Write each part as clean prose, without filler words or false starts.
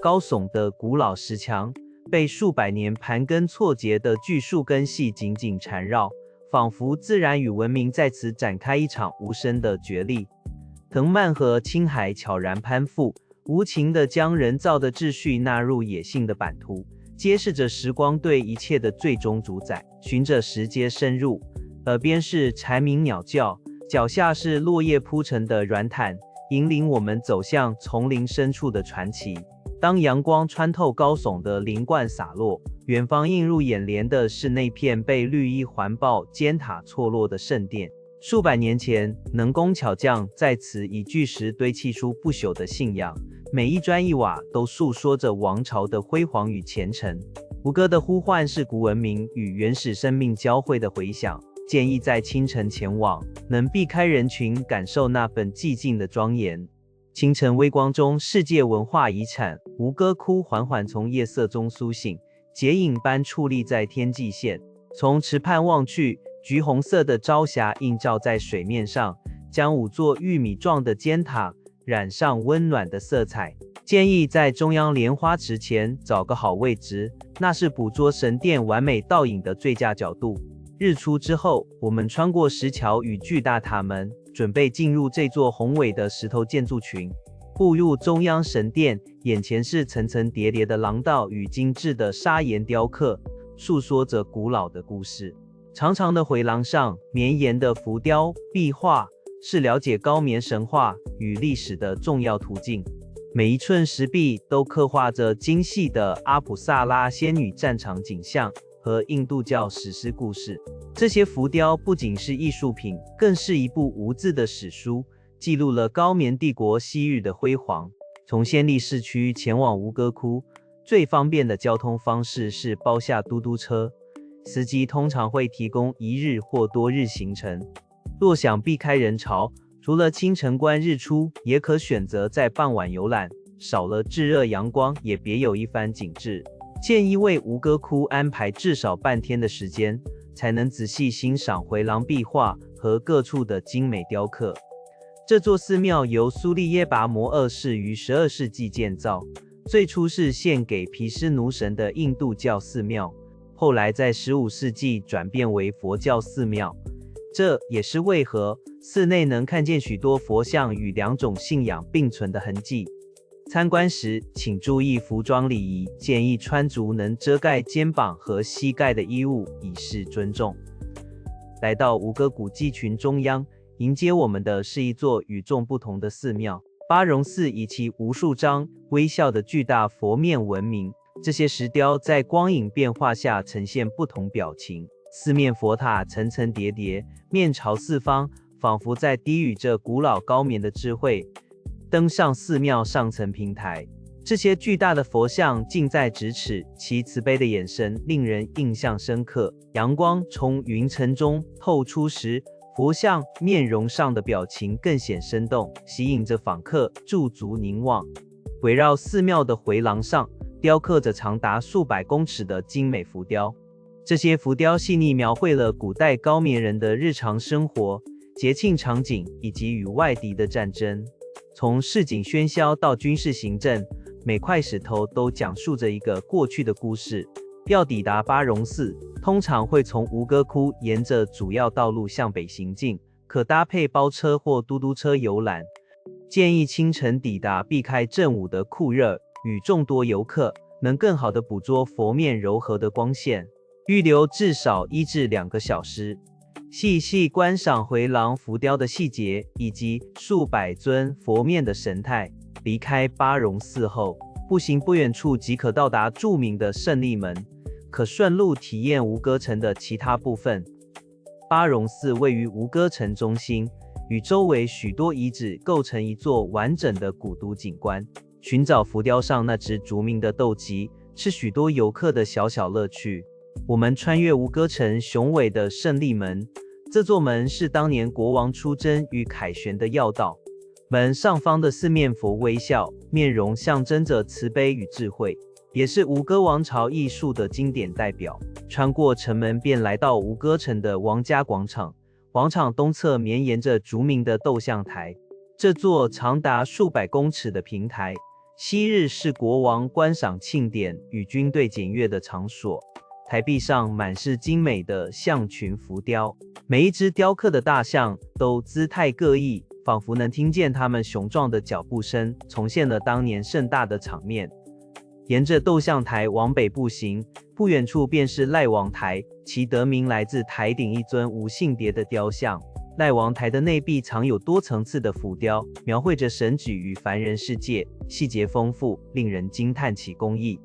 高耸的古老石墙，被数百年盘根错节的巨树根系紧紧缠绕，仿佛自然与文明在此展开一场无声的角力。藤蔓和青海悄然攀附，无情地将人造的秩序纳入野性的版图，揭示着时光对一切的最终主宰。循着石阶深入，耳边是蝉鸣鸟叫，脚下是落叶铺成的软毯，引领我们走向丛林深处的传奇。当阳光穿透高耸的林冠洒落，远方映入眼帘的是那片被绿意环抱、尖塔错落的圣殿。数百年前，能工巧匠在此以巨石堆砌出不朽的信仰，每一砖一瓦都诉说着王朝的辉煌与虔诚。吴哥的呼唤是古文明与原始生命交汇的回响，建议在清晨前往，能避开人群，感受那份寂静的庄严。清晨微光中，世界文化遗产吴哥窟缓缓从夜色中苏醒，剪影般矗立在天际线。从池畔望去，橘红色的朝霞映照在水面上，将5座玉米状的尖塔染上温暖的色彩。建议在中央莲花池前找个好位置，那是捕捉神殿完美倒影的最佳角度。日出之后，我们穿过石桥与巨大塔门，准备进入这座宏伟的石头建筑群。步入中央神殿，眼前是层层叠叠的廊道与精致的砂岩雕刻，诉说着古老的故事。长长的回廊上，绵延的浮雕壁画，是了解高棉神话与历史的重要途径。每一寸石壁都刻画着精细的阿普萨拉仙女战场景象和印度教史诗故事。这些浮雕不仅是艺术品，更是一部无字的史书，记录了高棉帝国昔日的辉煌。从暹粒市区前往吴哥窟，最方便的交通方式是包下嘟嘟车，司机通常会提供1日或多日行程。若想避开人潮，除了清晨观日出，也可选择在傍晚游览，少了炙热阳光，也别有一番景致。建议为吴哥窟安排至少半天的时间，才能仔细欣赏回廊壁画和各处的精美雕刻。这座寺庙由苏利耶拔摩二世于12世纪建造，最初是献给毗湿奴神的印度教寺庙，后来在15世纪转变为佛教寺庙。这也是为何寺内能看见许多佛像与2种信仰并存的痕迹。参观时请注意服装礼仪，建议穿着能遮盖肩膀和膝盖的衣物，以示尊重。来到吴哥古迹群中央，迎接我们的是一座与众不同的寺庙。巴戎寺以其无数张微笑的巨大佛面闻名，这些石雕在光影变化下呈现不同表情。四面佛塔层层叠叠，面朝四方，仿佛在低语着古老高棉的智慧。登上寺庙上层平台，这些巨大的佛像近在咫尺，其慈悲的眼神令人印象深刻。阳光从云层中透出时，佛像面容上的表情更显生动，吸引着访客驻足凝望。围绕寺庙的回廊上，雕刻着长达数百公尺的精美浮雕。这些浮雕细腻描绘了古代高棉人的日常生活、节庆场景以及与外敌的战争。从市井喧嚣到军事行政，每块石头都讲述着一个过去的故事。要抵达巴戎寺，通常会从吴哥窟沿着主要道路向北行进，可搭配包车或嘟嘟车游览。建议清晨抵达，避开正午的酷热与众多游客，能更好地捕捉佛面柔和的光线。预留至少1至2个小时，细细观赏回廊浮雕的细节以及数百尊佛面的神态。离开巴戎寺后，步行不远处即可到达著名的胜利门，可顺路体验吴哥城的其他部分。巴戎寺位于吴哥城中心，与周围许多遗址构成一座完整的古都景观。寻找浮雕上那只逐名的斗鸡，是许多游客的小小乐趣。我们穿越吴哥城雄伟的胜利门，这座门是当年国王出征与凯旋的要道。门上方的四面佛微笑，面容象征着慈悲与智慧，也是吴哥王朝艺术的经典代表。穿过城门便来到吴哥城的王家广场，广场东侧绵延着逐名的斗象台。这座长达数百公尺的平台，昔日是国王观赏庆典与军队检阅的场所。台壁上满是精美的象群浮雕，每一只雕刻的大象都姿态各异，仿佛能听见它们雄壮的脚步声，重现了当年盛大的场面。沿着斗象台往北步行，不远处便是赖王台，其得名来自台顶一尊无性别的雕像。赖王台的内壁藏有多层次的浮雕，描绘着神祇与凡人世界，细节丰富，令人惊叹其工艺。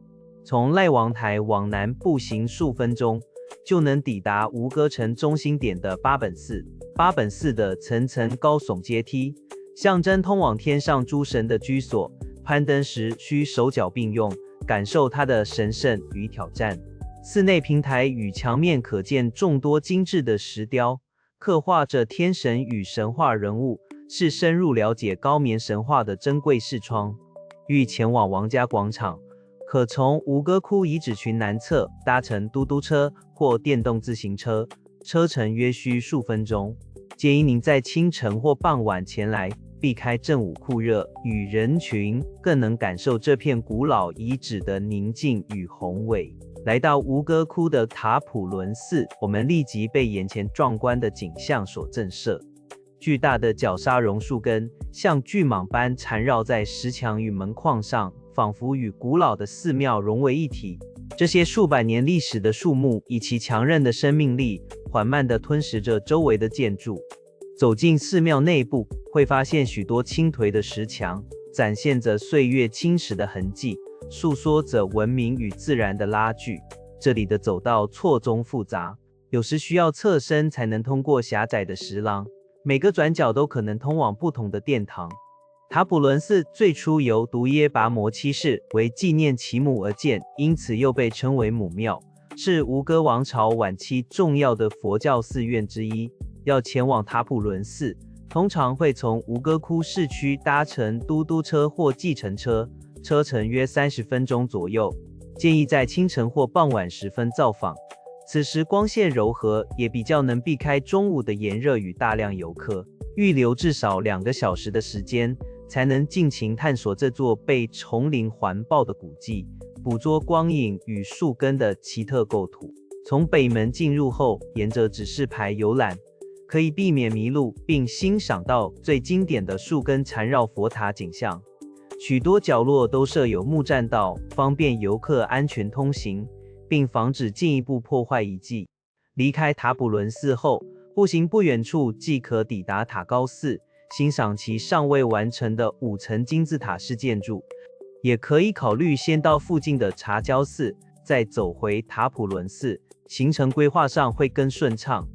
从赖王台往南步行数分钟，就能抵达吴哥城中心点的八本寺。八本寺的层层高耸阶梯，象征通往天上诸神的居所。攀登时需手脚并用，感受它的神圣与挑战。寺内平台与墙面可见众多精致的石雕，刻画着天神与神话人物，是深入了解高棉神话的珍贵视窗。欲前往王家广场，可从吴哥窟遗址群南侧搭乘嘟嘟车或电动自行车，车程约需数分钟。建议您在清晨或傍晚前来，避开正午酷热与人群，更能感受这片古老遗址的宁静与宏伟。来到吴哥窟的塔普伦寺，我们立即被眼前壮观的景象所震慑。巨大的角鲨榕树根像巨蟒般缠绕在石墙与门框上，仿佛与古老的寺庙融为一体。这些数百年历史的树木以其强韧的生命力，缓慢地吞噬着周围的建筑。走进寺庙内部，会发现许多青颓的石墙，展现着岁月侵蚀的痕迹，诉说着文明与自然的拉锯。这里的走道错综复杂，有时需要侧身才能通过狭窄的石廊，每个转角都可能通往不同的殿堂。塔普伦寺最初由独耶跋摩七世为纪念其母而建，因此又被称为母庙，是吴哥王朝晚期重要的佛教寺院之一。要前往塔普伦寺，通常会从吴哥窟市区搭乘嘟嘟车或计程车，车程约30分钟左右。建议在清晨或傍晚时分造访，此时光线柔和，也比较能避开中午的炎热与大量游客。预留至少2个小时的时间，才能尽情探索这座被丛林环抱的古迹，捕捉光影与树根的奇特构图。从北门进入后，沿着指示牌游览，可以避免迷路，并欣赏到最经典的树根缠绕佛塔景象。许多角落都设有木栈道，方便游客安全通行，并防止进一步破坏遗迹。离开塔普伦寺后，步行不远处即可抵达塔高寺，欣赏其尚未完成的5层金字塔式建筑。也可以考虑先到附近的茶礁寺，再走回塔普伦寺，行程规划上会更顺畅。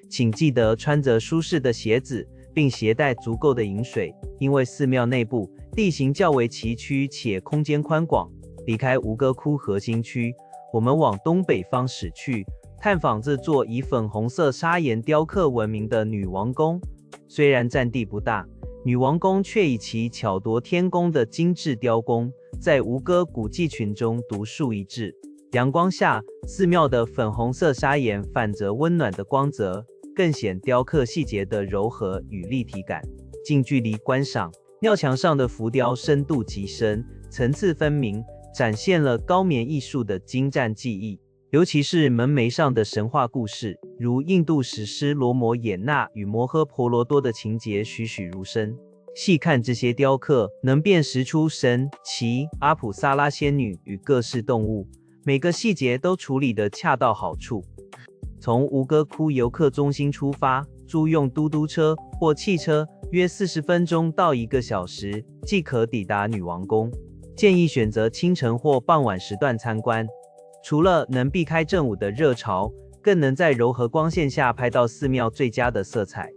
请记得穿着舒适的鞋子，并携带足够的饮水，因为寺庙内部地形较为崎岖且空间宽广。离开吴哥窟核心区，我们往东北方驶去，探访这座以粉红色砂岩雕刻闻名的女王宫。虽然占地不大，女王宫却以其巧夺天工的精致雕工，在吴哥古迹群中独树一帜。阳光下，寺庙的粉红色砂岩反着温暖的光泽，更显雕刻细节的柔和与立体感。近距离观赏，庙墙上的浮雕深度极深，层次分明，展现了高棉艺术的精湛技艺。尤其是门楣上的神话故事，如印度史诗《罗摩衍那》与《摩诃婆罗多》的情节栩栩如生。细看这些雕刻，能辨识出神、奇、阿普萨拉仙女与各式动物，每个细节都处理得恰到好处。从吴哥窟游客中心出发，租用嘟嘟车或汽车，约40分钟到1个小时，即可抵达女王宫。建议选择清晨或傍晚时段参观。除了能避开正午的热潮，更能在柔和光线下拍到寺庙最佳的色彩。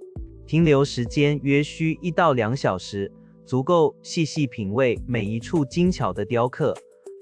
停留时间约需1到2小时，足够细细品味每一处精巧的雕刻，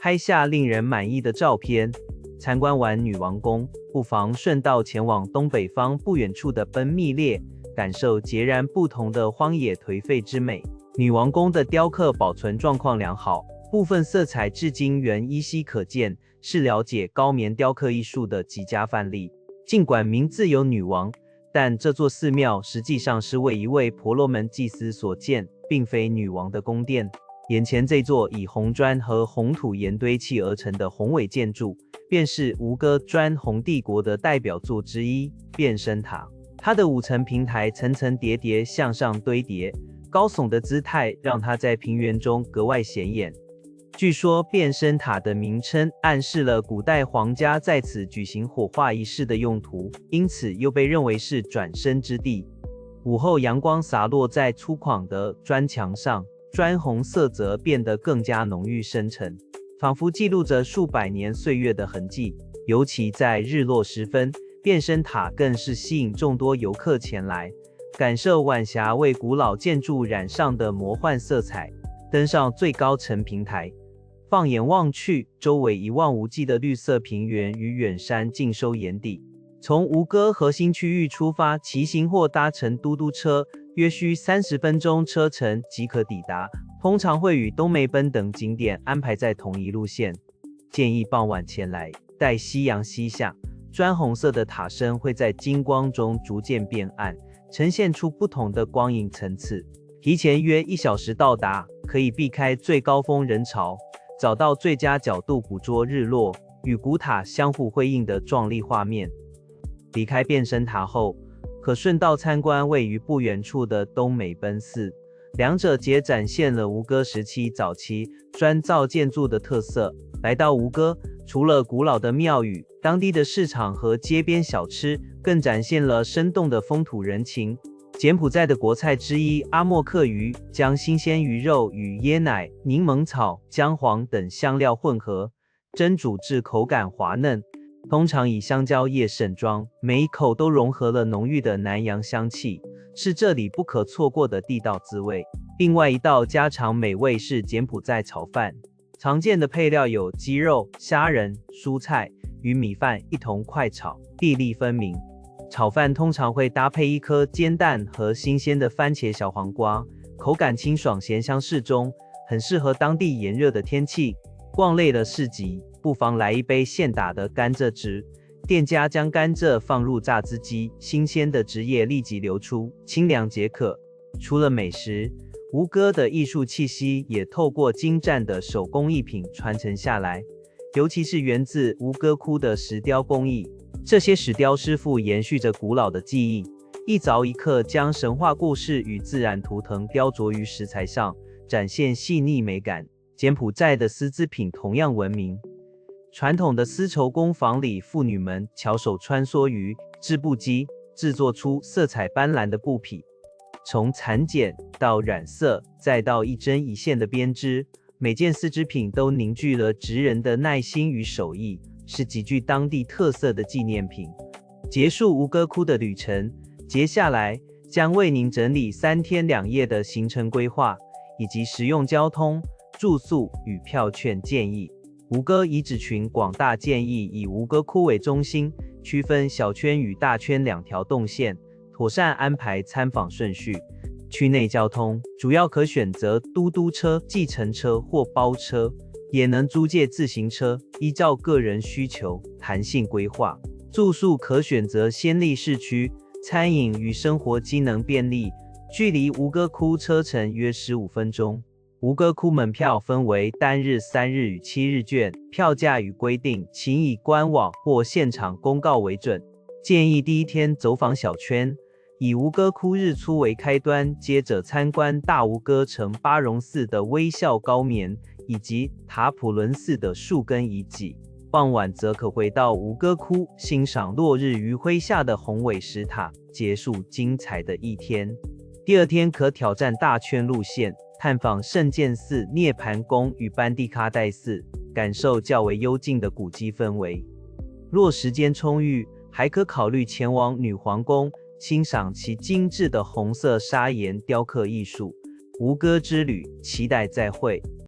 拍下令人满意的照片。参观完女王宫，不妨顺道前往东北方不远处的奔密列，感受截然不同的荒野颓废之美。女王宫的雕刻保存状况良好，部分色彩至今仍依稀可见，是了解高棉雕刻艺术的极佳范例。尽管名字有女王，但这座寺庙实际上是为一位婆罗门祭司所建，并非女王的宫殿。眼前这座以红砖和红土岩堆砌而成的宏伟建筑，便是吴哥砖红帝国的代表作之一——变身塔。它的5层平台层层叠叠向上堆叠，高耸的姿态让它在平原中格外显眼。据说变身塔的名称暗示了古代皇家在此举行火化仪式的用途，因此又被认为是转生之地。午后阳光洒落在粗犷的砖墙上，砖红色泽变得更加浓郁深沉，仿佛记录着数百年岁月的痕迹。尤其在日落时分，变身塔更是吸引众多游客前来，感受晚霞为古老建筑染上的魔幻色彩。登上最高层平台，放眼望去，周围一望无际的绿色平原与远山尽收眼底。从吴哥核心区域出发，骑行或搭乘嘟嘟车，约需30分钟车程即可抵达。通常会与东梅奔等景点安排在同一路线。建议傍晚前来，待夕阳西下，砖红色的塔身会在金光中逐渐变暗，呈现出不同的光影层次。提前约1小时到达，可以避开最高峰人潮，找到最佳角度捕捉日落与古塔相互辉映的壮丽画面。离开变身塔后，可顺道参观位于不远处的东美奔寺，两者皆展现了吴哥时期早期砖造建筑的特色。来到吴哥，除了古老的庙宇，当地的市场和街边小吃更展现了生动的风土人情。柬埔寨的国菜之一阿莫克鱼，将新鲜鱼肉与椰奶、柠檬草、姜黄等香料混合蒸煮至口感滑嫩，通常以香蕉叶盛装，每一口都融合了浓郁的南洋香气，是这里不可错过的地道滋味。另外一道家常美味是柬埔寨炒饭，常见的配料有鸡肉、虾仁、蔬菜与米饭一同快炒，粒粒分明。炒饭通常会搭配1颗煎蛋和新鲜的番茄小黄瓜，口感清爽咸香适中，很适合当地炎热的天气。逛累了市集，不妨来一杯现打的甘蔗汁。店家将甘蔗放入榨汁机，新鲜的汁液立即流出，清凉解渴。除了美食，吴哥的艺术气息也透过精湛的手工艺品传承下来，尤其是源自吴哥窟的石雕工艺。这些石雕师傅延续着古老的技艺，一凿一刻将神话故事与自然图腾雕琢于石材上，展现细腻美感。柬埔寨的丝织品同样闻名，传统的丝绸工坊里，妇女们巧手穿梭于织布机，制作出色彩斑斓的布匹。从裁剪到染色，再到一针一线的编织，每件丝织品都凝聚了职人的耐心与手艺，是极具当地特色的纪念品。结束吴哥窟的旅程，接下来将为您整理3天2夜的行程规划，以及实用交通、住宿与票券建议。吴哥遗址群广大，建议以吴哥窟为中心，区分小圈与大圈2条动线，妥善安排参访顺序。区内交通主要可选择嘟嘟车、计程车或包车，也能租借自行车，依照个人需求弹性规划。住宿可选择暹粒市区，餐饮与生活机能便利，距离吴哥窟车程约15分钟。吴哥窟门票分为单日、3日与7日券，票价与规定，请以官网或现场公告为准。建议第一天走访小圈，以吴哥窟日出为开端，接着参观大吴哥城巴戎寺的微笑高棉，以及塔普伦寺的树根遗迹。傍晚则可回到吴哥窟，欣赏落日余晖下的宏伟石塔，结束精彩的一天。第二天可挑战大圈路线，探访圣剑寺、涅槃宫与班蒂卡代寺，感受较为幽静的古迹氛围。若时间充裕，还可考虑前往女皇宫，欣赏其精致的红色砂岩雕刻艺术。吴哥之旅，期待再会。